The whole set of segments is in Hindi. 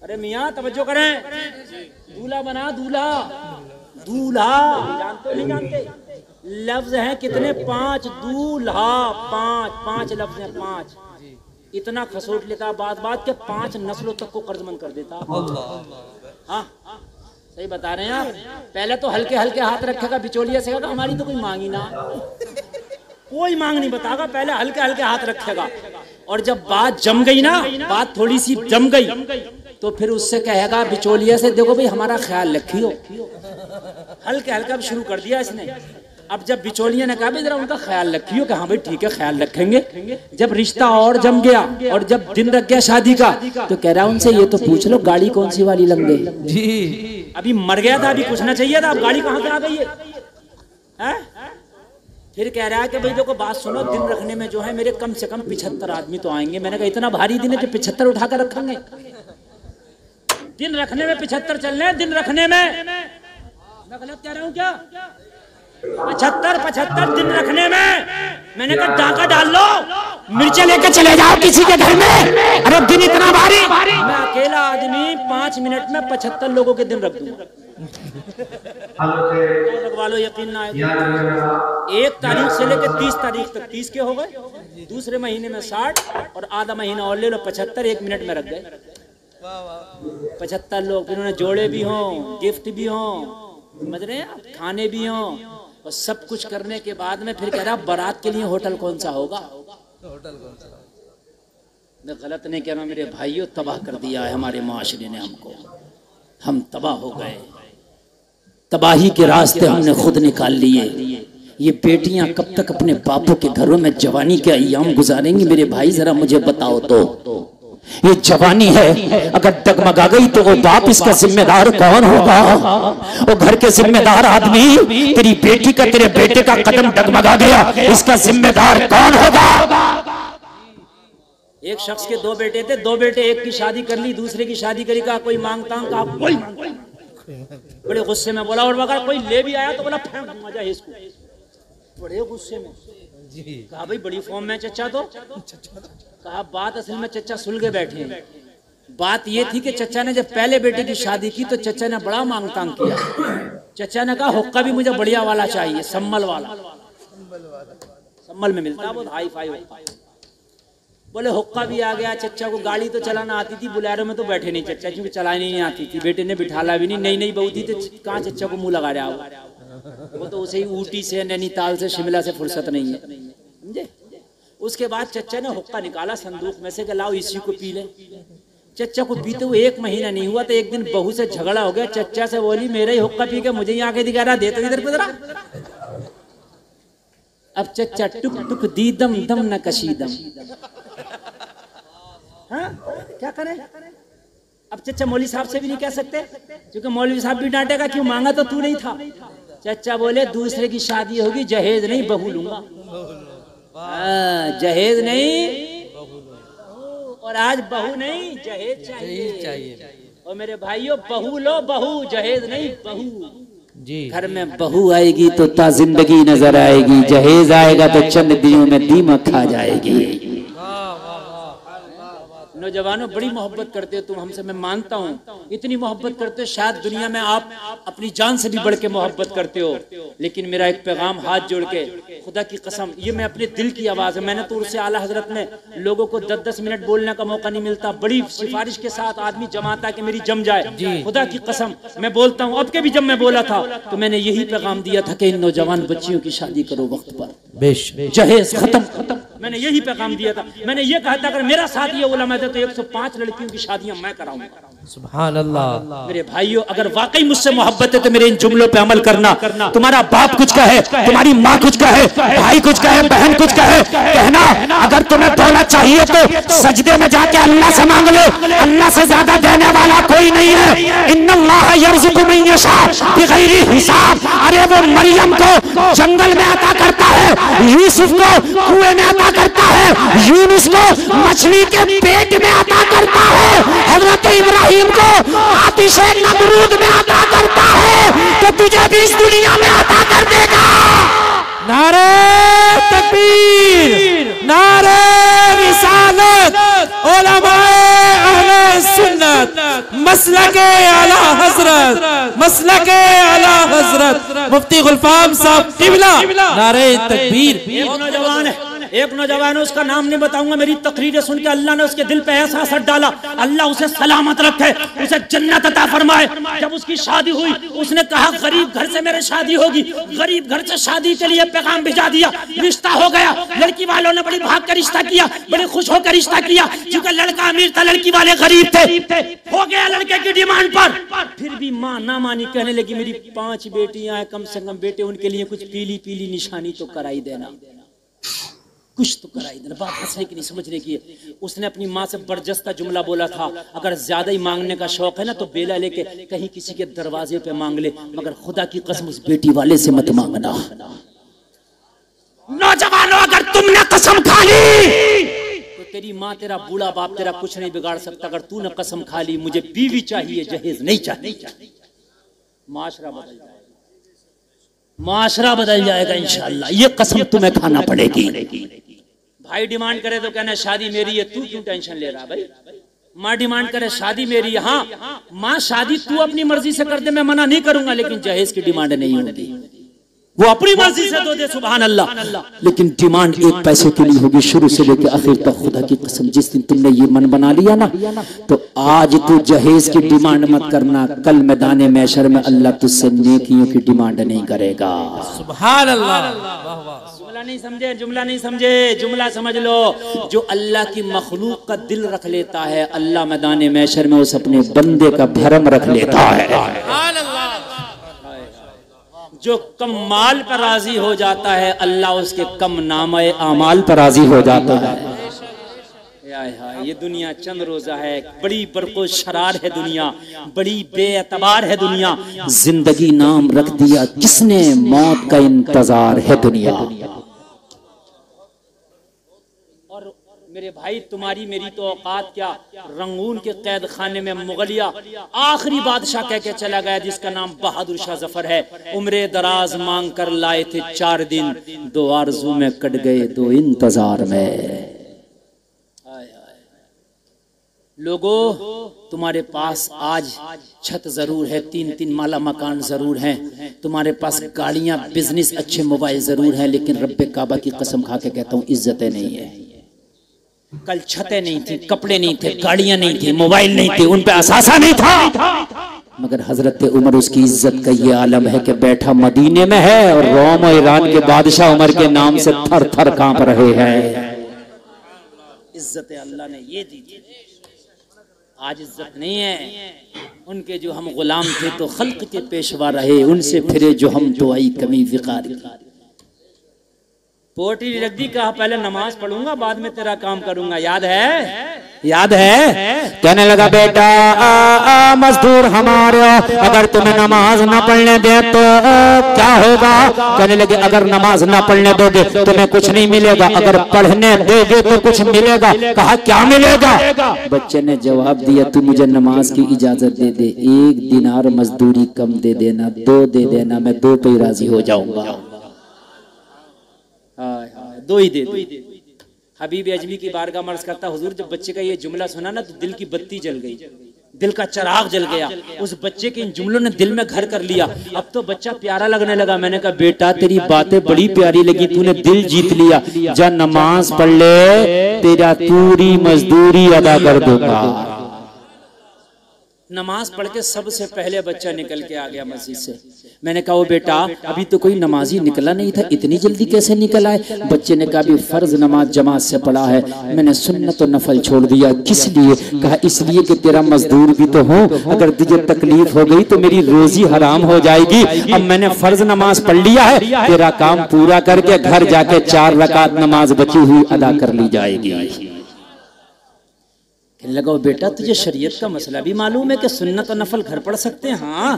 अरे मियाँ तवज्जो करें, दूल्हा बना, दूल्हा दूल्हा जानते नहीं जानते? लफ्ज हैं कितने? 5 दूल्हा, 5 लफ्ज हैं, 5। इतना खसोट लेता बात बात के 5 नस्लों तक को कर्जमंद कर देता। हाँ सही बता रहे हैं आप। पहले तो हल्के हल्के हाथ रखेगा बिचौलिया से, हमारी तो कोई मांगी ना, कोई मांग नहीं बताएगा, पहले हल्के हल्के हाथ रखेगा। और जब बात जम गई ना, बात थोड़ी सी जम गई, तो फिर उससे कहेगा बिचौलिया से, देखो भाई हमारा ख्याल रखियो। हल्के हल्के अब शुरू कर दिया इसने। अब जब बिचौलिया ने कहा भाई जरा उनका ख्याल रखियो, कि हाँ भाई ठीक है ख्याल रखेंगे। जब रिश्ता और जम गया और जब दिन रख गया शादी का, तो कह रहा उनसे ये तो पूछ लो गाड़ी कौन सी वाली लंगे जी। अभी मर गया था, अभी पूछना चाहिए था, अब गाड़ी कहाँ से आ गई है? फिर कह रहा है कि भाई देखो बात सुनो, दिन रखने में जो है मेरे कम से कम 75 आदमी तो आएंगे। मैंने कहा इतना भारी दिन है जो 75 उठा कर रखेंगे? दिन रखने में 75 चलने हैं, दिन रखने में। मैं गलत कह रहा हूँ क्या? 75 दिन रखने में। मैंने कहा डाका डाल लो, मिर्चे लेके चले जाओ किसी के घर में। अरे दिन इतना भारी, मैं अकेला आदमी 5 मिनट में 75 लोगों के दिन रख दूंगा। लगवा लो, यकीन ना आए। 1 तारीख से लेकर 30 तारीख तक 30 के हो गए, दूसरे महीने में 60 और आधा महीना और ले लो 75, 1 मिनट में रख गए 75 लोग। फिर उन्हें जोड़े भी हों, गिफ्ट भी हों, समझ रहे हैं, खाने भी हों, और सब कुछ करने के बाद में फिर कह रहा बारात के लिए होटल कौन सा होगा? होटल कौन सा? मैं गलत नहीं कह रहा मेरे भाइयों, तबाह कर दिया है हमारे माशरे ने हमको। हम तबाह हो गए, तबाही के रास्ते हमने खुद निकाल लिए। ये बेटियां कब तक अपने बापों के घरों में जवानी के अय्याम गुजारेंगी? मेरे भाई जरा मुझे बताओ तो। ये जवानी है, अगर डगमगा गई तो वो बाप इसका जिम्मेदार कौन होगा? वो घर के जिम्मेदार आदमी, तेरी बेटी का तेरे बेटे का कदम डगमगा गया, इसका जिम्मेदार कौन होगा? एक शख्स के 2 बेटे थे, 2 बेटे, एक की शादी कर ली, दूसरे की शादी करी, कहा कोई मांगता हूं, कहा कोई मांगता। बड़े गुस्से में बोला, और अगर कोई ले भी आया तो बोला फेंक दूंगा जा इसको। बड़े गुस्से में कहा भाई बड़ी फॉर्म में चचा तो। कहा बात असल में चचा सुलगे बैठे हैं। बात ये थी कि चचा ने जब पहले बेटे की शादी की तो चचा ने बड़ा मांग तांग किया। चचा ने कहा हुक्का भी मुझे बढ़िया वाला चाहिए, सम्मल वाला। सम्मल में मिलता बहुत हाई फाई हुक्का। बोले हुक्का भी आ गया। चचा को गाड़ी तो चलाना आती थी, बुलेरो में तो बैठे नहीं चचा, क्योंकि चलानी नहीं आती थी। बेटे ने बिठाला भी नहीं, नई नई बहू थी तो कहाँ चचा को मुंह लगा रहा हो। वो तो उसे ही ऊटी से, नैनीताल से, शिमला से फुर्सत नहीं है, समझे। उसके बाद चचा ने हुक्का निकाला संदूक में से कि लाओ इसी को पी ले। चचा को पीते हुए 1 महीना नहीं हुआ तो एक दिन बहू से झगड़ा हो गया। चचा से बोली मेरा ही हुक्का पी के मुझे ही आके दिखा रहा, दे तो इधर को जरा। अब चचा टुक टुक दीदम दम न कशीदम। हाँ क्या करें? अब चचा मौलवी साहब से भी नहीं कह सकते, क्योंकि मौलवी साहब भी डांटेगा क्यों मांगा तो तू नहीं था। चचा बोले दूसरे की शादी होगी, जहेज नहीं बहू लूंगा। जहेज नहीं और आज बहू नहीं, जहेज चाहिए। और मेरे भाइयों बहू लो, बहू, जहेज नहीं बहू जी। घर में बहू आएगी तो ता जिंदगी नजर आएगी, जहेज आएगा तो चंद दिनों में दीमक खा जाएगी। नौजवानों बड़ी मोहब्बत करते हो तुम हमसे, मैं मानता हूँ इतनी मोहब्बत करते हो, शायद दुनिया में आप अपनी जान से भी बढ़ के मोहब्बत करते हो। लेकिन मेरा एक पैगाम हाथ जोड़ के, खुदा की कसम, ये मैं अपने दिल की आवाज है। मैंने तो उससे आला हजरत में लोगों को 10-10 मिनट बोलने का मौका नहीं मिलता, बड़ी सिफारिश के साथ आदमी जमाता कि मेरी जम जाए। खुदा की कसम मैं बोलता हूँ, अब के भी जब मैं बोला था तो मैंने यही पैगाम दिया था कि इन नौजवान बच्चियों की शादी करो वक्त पर, जहेज खत्म। मैंने यही पैगाम दिया था। मैंने ये कहा था अगर मेरा साथ ये उलमा दे तो 105 लड़कियों की शादियां मैं कराऊंगा। सुभान अल्लाह। मेरे भाइयों अगर वाकई मुझसे मोहब्बत है तो मेरे इन जुमलों पे अमल करना। तुम्हारा बाप कुछ कहे, तुम्हारी माँ कुछ कहे, भाई कुछ कहे, बहन कुछ कहे, कहना अगर तुम्हें दौलत चाहिए तो सजदे में जाके अल्लाह से मांग लो, अल्लाह से ज्यादा देने वाला कोई नहीं है। इन्नल्लाह यर्ज़ुक़ु मन यशा बिग़ैरि हिसाब। अरे वो मरियम को जंगल में अता करता है, यूसुफ को कुएं में अता करता है, यूनुस को मछली के पेट में अता करता है, हजरत इब्राहिम को आतिश नमरूद में अता करता है, तो तुझे भी इस दुनिया में अता कर देगा। नारे तकबीर, नारे रिसालत, उलमाए अहले सुन्नत, मसलके आला हजरत, मसलके आला हजरत मुफ्ती गुलफाम साहब क़िबला, नारे तकबीर। एक नौजवान है, उसका नाम नहीं बताऊंगा, मेरी तकरीरें सुन के अल्लाह ने उसके दिल पे ऐसा असर डाला, अल्लाह उसे सलामत रखे, उसे जन्नत अता फरमाए। जब उसकी शादी हुई, उसने कहा गरीब घर से मेरी शादी होगी, गरीब घर से शादी के लिए पैगाम भिजा दिया, रिश्ता हो गया। लड़की वालों ने बड़ी भाग कर रिश्ता किया, बड़े खुश होकर रिश्ता किया, क्योंकि लड़का अमीर था, लड़की वाले गरीब थे। हो गया लड़के की डिमांड पर, फिर भी माँ ना मानी, कहने लगी मेरी 5 बेटियां हैं, कम से कम बेटे, उनके लिए कुछ पीली पीली निशानी तो कराई देना, कुछ तो कराई देना। बात हंसने की नहीं, समझने की है। उसने अपनी माँ से बरजस्ता जुमला बोला था, अगर ज्यादा ही मांगने का शौक है ना तो बेला लेके कहीं किसी के दरवाजे पे मांग ले, मगर खुदा की कसम उस बेटी वाले से मत मांगना। नौजवानों, अगर तुमने कसम खा ली तो तेरी माँ, तेरा बूढ़ा बाप तेरा कुछ नहीं बिगाड़ सकता। अगर तूने कसम खा ली मुझे बीवी चाहिए, जहेज नहीं चाहिए, माशरा बदल जाएगा, माशरा बदल जाएगा इंशाअल्लाह। ये कसम तुम्हें खाना पड़ेगी। भाई डिमांड करे तो कहना शादी मेरी है, तू क्यों टेंशन ले रहा भाई। माँ डिमांड करे शादी मेरी है, हाँ माँ शादी तू अपनी मर्जी से कर दे, मैं मना नहीं करूंगा, लेकिन जहेज की डिमांड नहीं होगी, वो अपनी मर्जी से दो दे, सुभान अल्लाह, लेकिन डिमांड एक पैसे के लिए होगी शुरू से लेकर आखिर तक। खुदा की कसम, जिस दिन तुमने ये मन बना लिया ना, तो आज तू जहेज की डिमांड मत करना, कल मैदान महशर में अल्लाह तुझसे नेकियों की डिमांड नहीं करेगा। सुभान अल्लाह। जुमला नहीं समझे, जुमला नहीं समझे, जुमला समझ लो। जो अल्लाह की मखलूक का दिल रख लेता है, अल्लाह मैदान महशर में उस अपने बंदे का भरम रख लेता है। जो कम माल पर राजी हो जाता है, अल्लाह उसके कम नामे आमाल पर राजी हो जाता है। ये दुनिया चंद रोजा है, बड़ी बरको शरार है दुनिया, बड़ी बेअतबार है दुनिया। जिंदगी नाम रख दिया किसने, मौत का इंतजार है दुनिया। और मेरे भाई, तुम्हारी मेरी तो औकात क्या, रंगून के कैद खाने में मुगलिया आखिरी बादशाह कह के चला गया, जिसका नाम बहादुर शाह जफर है। उम्रे दराज मांग कर लाए थे 4 दिन, 2 आरज़ू में कट गए 2 इंतजार में। लोगों, तुम्हारे पास आज छत जरूर है, 3-3 माला मकान जरूर हैं, तुम्हारे पास गाड़ियां, बिजनेस, अच्छे मोबाइल जरूर हैं, लेकिन रब्बे काबा की कसम खा के कहता हूँ इज्जतें नहीं है। कल छतें नहीं थी, कपड़े नहीं थे, गाड़ियां नहीं थी, मोबाइल नहीं थे, उन पे असासा नहीं था, मगर हजरत उमर उसकी इज्जत का ये आलम है कि बैठा मदीने में है और रोम और ईरान के बादशाह उमर के नाम से थर थर कांप रहे हैं। इज्जत अल्लाह ने ये दी थी, आज इज्जत नहीं है। उनके जो हम गुलाम थे तो खल्क के पेशवा रहे, उनसे फिरे जो हम तो आई कमी विकार। पोटी रख दी, कहा पहले नमाज पढ़ूंगा बाद में तेरा काम करूंगा, याद है, याद है। कहने लगा बेटा मजदूर हमारे, अगर तुम्हें नमाज ना पढ़ने दे तो क्या होगा। कहने लगे अगर नमाज ना पढ़ने दोगे तुम्हें कुछ नहीं मिलेगा, अगर पढ़ने दोगे तो कुछ मिलेगा। कहा क्या मिलेगा। बच्चे ने जवाब दिया, तू मुझे नमाज की इजाजत दे दे, 1 दिनार मजदूरी कम दे देना, 2 दे देना, मैं 2 पे राजी हो जाऊंगा। 2 ही दे दे। हबीब अजमी की बारगाह मर्ज करता, हुजूर जब बच्चे का ये जुमला सुना ना तो दिल की बत्ती जल गई, दिल का चिराग जल गया। उस बच्चे के इन जुमलों ने दिल में घर कर लिया, अब तो बच्चा प्यारा लगने लगा। मैंने कहा बेटा तेरी बातें बड़ी प्यारी लगी, तूने दिल जीत लिया, जा नमाज पढ़ ले, तेरा पूरी मजदूरी अदा कर दूंगा। नमाज पढ़ के सबसे पहले बच्चा निकल के आ गया मस्जिद से। मैंने कहा वो बेटा अभी तो कोई नमाजी निकला नहीं था, इतनी जल्दी कैसे निकल आए। बच्चे ने कहा अभी फर्ज नमाज जमात से पढ़ा है, मैंने सुन्नत और नफल छोड़ दिया। किस लिए। कहा इसलिए कि तेरा मजदूर भी तो हूँ, अगर तुझे तकलीफ हो गई तो मेरी रोजी हराम हो जाएगी। अब मैंने फर्ज नमाज पढ़ लिया है, तेरा काम पूरा करके घर जाके 4 रकात नमाज बची हुई अदा कर ली जाएगी। कहने लगा बेटा तुझे शरीयत का मसला भी मालूम है कि सुन्नत और नफल घर पढ़ सकते हैं। हाँ।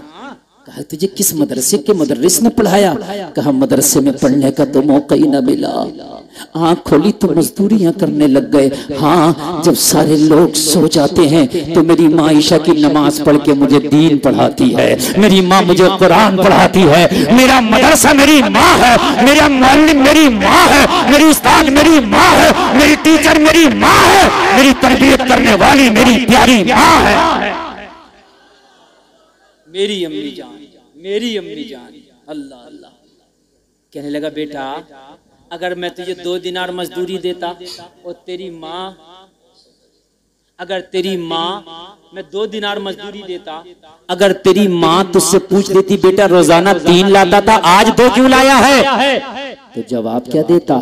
कहा तुझे किस मदरसे के मुदर्रिस ने पढ़ाया। कहा मदरसे में पढ़ने का तो मौका ही ना मिला, आँख खोली तो मजदूरियां करने लग गए। हाँ, जब सारे लोग सो जाते हैं तो मेरी माँ ईशा की नमाज पढ़ के मुझे दीन पढ़ाती है, मेरी माँ मुझे कुरान पढ़ाती है, मेरा मदरसा मेरी माँ है, मेरा मुअल्लिम मेरी माँ है, मेरी उस्ताद मेरी माँ है, मेरी टीचर मेरी माँ है, मेरी तरबियत करने वाली मेरी प्यारी माँ है। मेरी अम्मी जान, मेरी अम्मी जान। अल्लाह अल्लाह। कहने लगा बेटा अगर मैं तुझे 2 दिनार मजदूरी देता और तेरी माँ, अगर तेरी माँ, मैं 2 दिनार मजदूरी देता, अगर तेरी माँ तुझसे पूछ लेती बेटा रोजाना 3 लाता था आज 2 क्यों लाया है, तो जवाब क्या देता?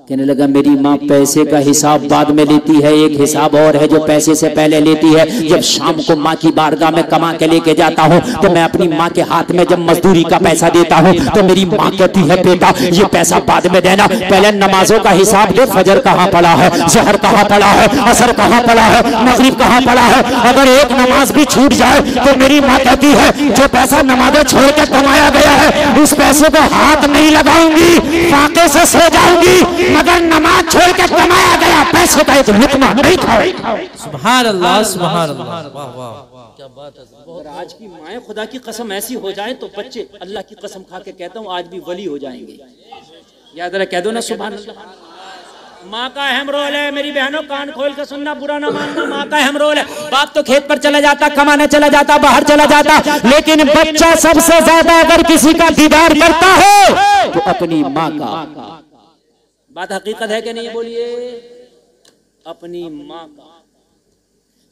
कहने लगा मेरी माँ पैसे का हिसाब बाद में लेती है, एक हिसाब और है जो पैसे से पहले लेती है। जब शाम को माँ की बारगाह में कमा के लेके जाता हूँ तो मैं अपनी माँ के हाथ में जब मजदूरी का पैसा देता हूँ तो मेरी माँ कहती है बेटा ये पैसा बाद में देना, पहले नमाजों का हिसाब दे, फजर कहाँ पड़ा है, ज़हर कहाँ पड़ा है, असर कहाँ पड़ा है, मगरिब कहाँ पड़ा है। अगर एक नमाज भी छूट जाए तो मेरी माँ कहती है जो पैसा नमाजें छोड़ के कमाया गया है उस पैसे को हाथ नहीं लगाऊंगी, फाके से सो जाऊंगी, मगर नमाज छोड़ के कमाया गया पैसे का एक लुकमा नहीं खाओ। सुभान अल्लाह, सुभान अल्लाह, वाह वाह क्या बात है। और आज की माएँ खुदा की कसम ऐसी हो जाए तो बच्चे अल्लाह की कसम खा के कहता हूँ आज भी वली हो जाएंगे। याद रहा, कह दो ना सुभान अल्लाह। माँ का अहम रोल है मेरी बहनों, कान खोल के सुनना, बुरा ना मानना। माँ का अहम रोल है। बाप तो खेत पर चला जाता, कमाने चला जाता, बाहर चला जाता, लेकिन बच्चा सबसे ज्यादा अगर किसी का दीदार करता है तो अपनी माँ का। बात हकीकत है कि नहीं, बोलिए। अपनी माँ का।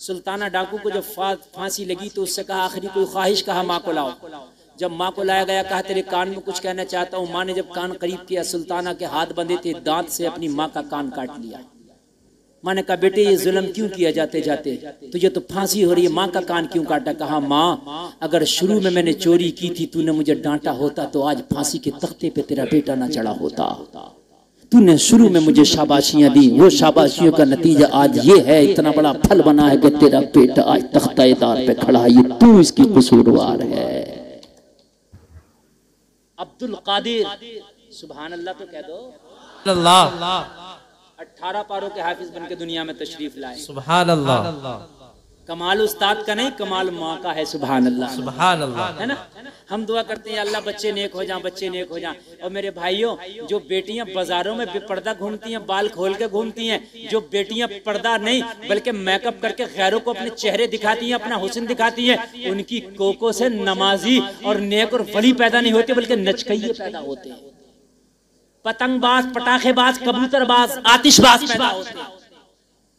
सुल्ताना डाकू को जब फांसी लगी तो उससे कहा आखिरी कोई ख्वाहिश, कहा माँ को लाओ। जब माँ को लाया गया कहा तेरे कान में कुछ कहना चाहता हूँ। माँ ने जब कान करीब किया, सुल्ताना के हाथ बंधे थे, दांत से अपनी माँ का कान काट लिया। माँ ने कहा बेटे ये जुल्म क्यों किया जाते जाते, तुझे तो फांसी हो रही है, माँ का कान क्यों काटा? कहा माँ अगर शुरू में मैंने चोरी की थी, तूने मुझे डांटा होता तो आज फांसी के तख्ते पे तेरा बेटा ना चढ़ा होता। तूने शुरू में मुझे शाबाशियां दी, वो शाबाशियों का नतीजा आज ये है, इतना बड़ा फल बना है कि तेरा बेटा आज तख्ताएदार पे खड़ा है, ये तू इसकी कसूरवार है। अब्दुल कादिर, सुभान अल्लाह तो कह दो। अल्लाह 18 पारों के हाफिज बन के दुनिया में तशरीफ लाए। सुभान अल्लाह। कमाल उस्ताद का नहीं, कमाल माँ का है। सुभान अल्लाह, सुभान अल्लाह। है ना। हम दुआ करते हैं अल्लाह बच्चे नेक हो जाएं, बच्चे नेक हो जाएं। और मेरे भाइयों, जो बेटियां बाजारों में बेपर्दा घूमती हैं, बाल खोल के घूमती हैं, जो बेटियां पर्दा नहीं बल्कि मेकअप करके गैरों को अपने चेहरे दिखाती हैं, अपना हुस्न दिखाती हैं, उनकी कोकों से नमाजी और नेक और वली पैदा नहीं होते बल्कि नचकइये पैदा होते हैं। पतंगबाज, पटाखेबाज, कबूतरबाज, आतिशबाज पैदा होते हैं।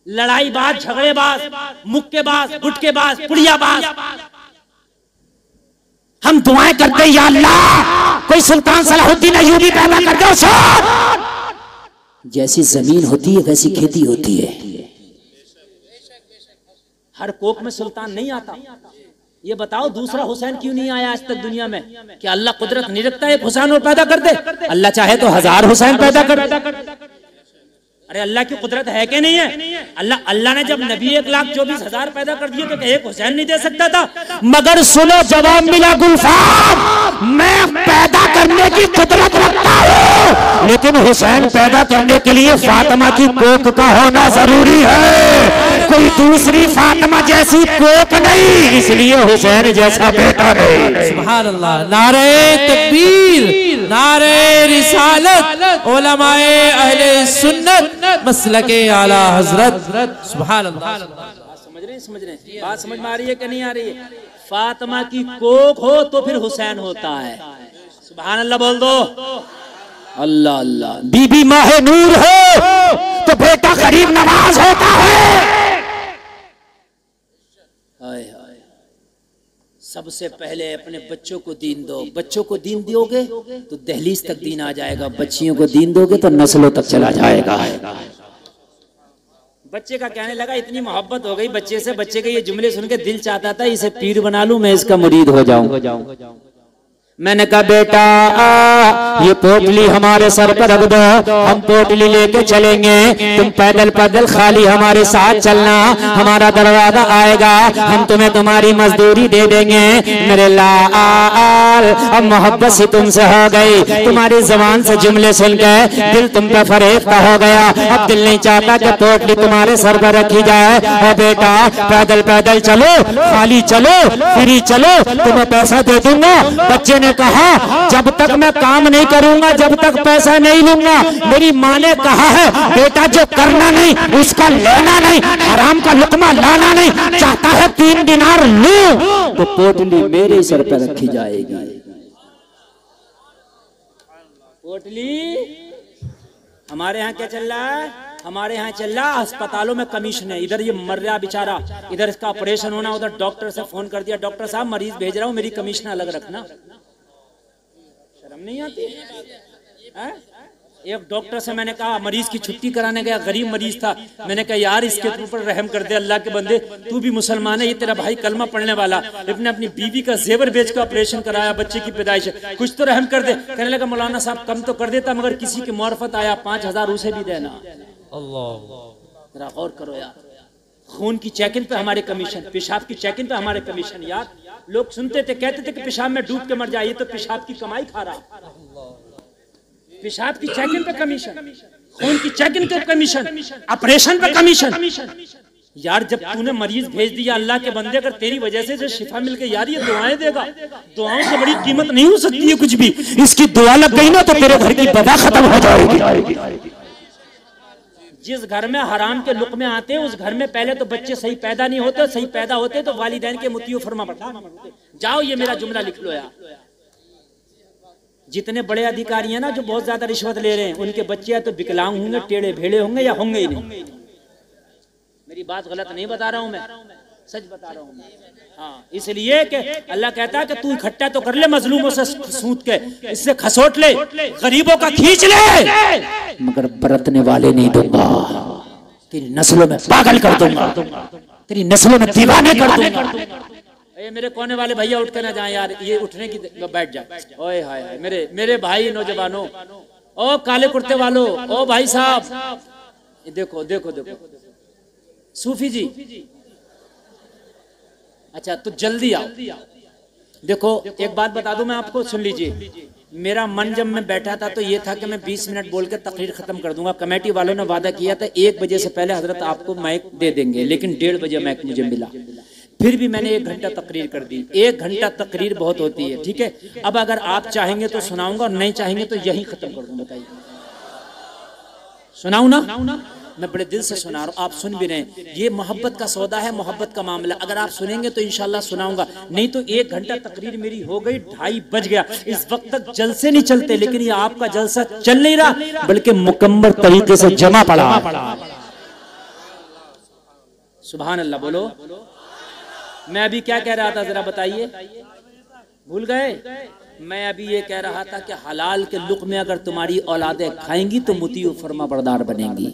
लड़ाईबाज, झगड़ेबाज, मुक्केबाज, गुटकेबाज, पुड़ियाबाज। हम दुआएं करते हैं या अल्लाह कोई सुल्तान सलाहुद्दीन अय्यूबी पैदा कर दो। जैसी जमीन होती है वैसी खेती होती है। हर कोख में सुल्तान नहीं आता। ये बताओ दूसरा हुसैन क्यों नहीं आया आज तक दुनिया में? क्या अल्लाह कुदरत नहीं रखता एक हुसैन और पैदा कर दे? अल्लाह चाहे तो 1000 हुसैन पैदा कर। अरे अल्लाह की कुदरत है कि नहीं है? अल्लाह ने जब नबी 1,24,000 पैदा कर दिए तो एक हुसैन नहीं दे सकता था? मगर सुनो जवाब मिला गुलफाम, मैं पैदा करने की कुदरत रखता हूँ, लेकिन हुसैन पैदा करने के लिए फातिमा की कोख का होना जरूरी है। कोई दूसरी फातिमा जैसी कोख नहीं, इसलिए हुसैन जैसा बेटा नहीं। सुभान अल्लाह। नारे तकबीर, नारे रिसालत, उलमाए अहले सुन्नत, मसलके आला हजरत। सुभान अल्लाह। समझ रहे हैं? बात समझ में आ रही है कि नहीं आ रही है? फातिमा की कोख हो तो फिर हुसैन होता है। सुभान अल्लाह बोल दो। अल्लाह अल्लाह। बीबी माहे नूर हो तो बेटा करीब नवाज होता है। सबसे पहले अपने बच्चों को दीन दो। बच्चों को दीन दोगे तो दहलीज तक दीन आ जाएगा, बच्चियों को दीन दोगे तो नस्लों तक चला जाएगा। बच्चे का कहने लगा, इतनी मोहब्बत हो गई बच्चे से, बच्चे के ये जुमले सुन के दिल चाहता था इसे पीर बना लूं, मैं इसका मुरीद हो जाऊं। मैंने कहा बेटा ये पोटली हमारे सर पर रख दो, हम पोटली लेके चलेंगे, तुम पैदल पैदल खाली हमारे साथ चलना, हमारा दरवाजा आएगा, हम तुम्हें तुम्हारी मजदूरी दे देंगे। मेरे लाल अब मोहब्बत से तुमसे हो गई, तुम्हारी जबान से जुमले सुन के दिल तुम पे फरेफ्ता हो गया। अब दिल नहीं चाहता कि पोटली तुम्हारे सर पर रखी जाए। और बेटा पैदल पैदल चलो, खाली चलो, फ्री चलो, तुम्हें पैसा दे दूंगा। बच्चे ने कहा जब तक मैं काम नहीं करूंगा, जब तक पैसा नहीं लूंगा। मेरी माँ ने कहा है बेटा जो करना नहीं उसका लेना नहीं, हराम का लुकमा लाना नहीं, चाहता है 3 दिनार लूं तो पोटली मेरे सर पर रखी जाएगी। पोटली हमारे यहाँ क्या चल रहा है? हमारे यहाँ चल रहा अस्पतालों में कमीशन है। इधर ये मर रहा बेचारा, इधर इसका ऑपरेशन होना, उधर डॉक्टर से फोन कर दिया, डॉक्टर साहब मरीज भेज रहा हूँ, मेरी कमीशन अलग रखना। शर्म नहीं आती है? एक डॉक्टर से मैंने कहा, मरीज की छुट्टी कराने गया, गरीब मरीज था, मैंने कहा यार इसके ऊपर रहम कर दे, अल्लाह के बंदे तू भी मुसलमान है, ये तेरा भाई कलमा पढ़ने वाला, इसने अपनी बीवी का जेवर बेच कर ऑपरेशन कराया, बच्चे की पैदाइश, कुछ तो रहम कर दे। कहने लगा मौलाना साहब कम तो कर देता, मगर किसी की मार्फत आया 5000 उसे भी देना। अल्लाह गौर करो यार, खून की चेकिंग पे हमारे कमीशन, पेशाब की चेकिंग पे हमारे कमीशन। यार लोग सुनते थे, कहते थे कि पेशाब में डूब के मर जाए, ये तो पेशाब की कमाई खा रहा। पेशाब की चेकिंग पे कमीशन, खून की चेकिंग पे कमीशन, ऑपरेशन पे कमीशन। यार जब तूने मरीज भेज दिया, अल्लाह के बंदे, अगर तेरी वजह से जो शिफा मिल गई, यार ये दुआएं देगा, दुआओं से बड़ी कीमत नहीं हो सकती है कुछ भी। इसकी दुआ लग गई ना तो तेरे घर की वबा खत्म हो जाएगी। जिस घर में हराम के लुक़मे आते हैं उस घर में पहले तो बच्चे सही पैदा नहीं होते, सही पैदा होते तो वालिदैन के मुतियो फरमा पड़ता। जाओ ये मेरा जुमला लिख लो यार। जितने बड़े अधिकारी हैं ना जो बहुत ज्यादा रिश्वत ले रहे हैं, उनके बच्चे या तो विकलांग होंगे, टेढ़े भेड़े होंगे, या होंगे ही नहीं। मेरी बात गलत नहीं बता रहा हूं मैं, सच बता रहा हूं मैं। हाँ, इसलिए कि अल्लाह कहता है कि तू इकट्ठा तो कर ले मजलूमों से सूत के, इससे खसोट ले, गरीबों का खींच ले, मगर बरतने वाले नहीं दूंगा, तेरी नस्लों में पागल कर दूंगा, तेरी नस्लों में दीवाने कर दूंगा। ये मेरे कोने वाले भैया उठ के ना जाए यार, ये उठने की बैठ जाए। ओए हाय हाय, मेरे भाई नौजवानों, ओ काले कुर्ते वालों, ओ भाई साहब, देखो देखो देखो सूफी जी, अच्छा तो जल्दी आओ। देखो एक बात बता दूं मैं आपको, सुन लीजिए। मेरा मन जब मैं बैठा था तो ये था कि मैं 20 मिनट बोल के तकरीर खत्म कर दूंगा। कमेटी वालों ने वादा किया था 1 बजे से पहले हजरत आपको माइक दे देंगे, लेकिन 1:30 बजे माइक मुझे मिला। फिर भी मैंने 1 घंटा तकरीर कर दी। 1 घंटा तकरीर बहुत होती है, ठीक है। अब अगर आप चाहेंगे तो सुनाऊंगा और नहीं चाहेंगे तो यही खत्म कर दूं। बताइए सुनाऊं ना? मैं बड़े दिल से सुना रहा हूँ, आप सुन भी रहे हैं। ये मोहब्बत का सौदा है, मोहब्बत का मामला। अगर आप सुनेंगे तो इंशाल्लाह सुनाऊंगा, नहीं तो 1 घंटा तकरीर मेरी हो गई, 2:30 बज गया। इस वक्त तक जलसे नहीं चलते, लेकिन ये आपका जलसा चल नहीं रहा, बल्कि मुकम्मल तरीके से जमा पड़ा। सुभान अल्लाह बोलो। मैं अभी क्या कह रहा था जरा बताइए, भूल गए? मैं अभी ये कह रहा था कि हलाल के लुक़मे अगर तुम्हारी औलादें खाएंगी तो मुतीउ फरमा बरदार बनेंगी,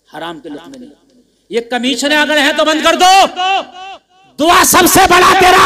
हराम के लुक़मे नहीं। ये कमीशन अगर है तो बंद कर दो। दुआ सबसे बड़ा तेरा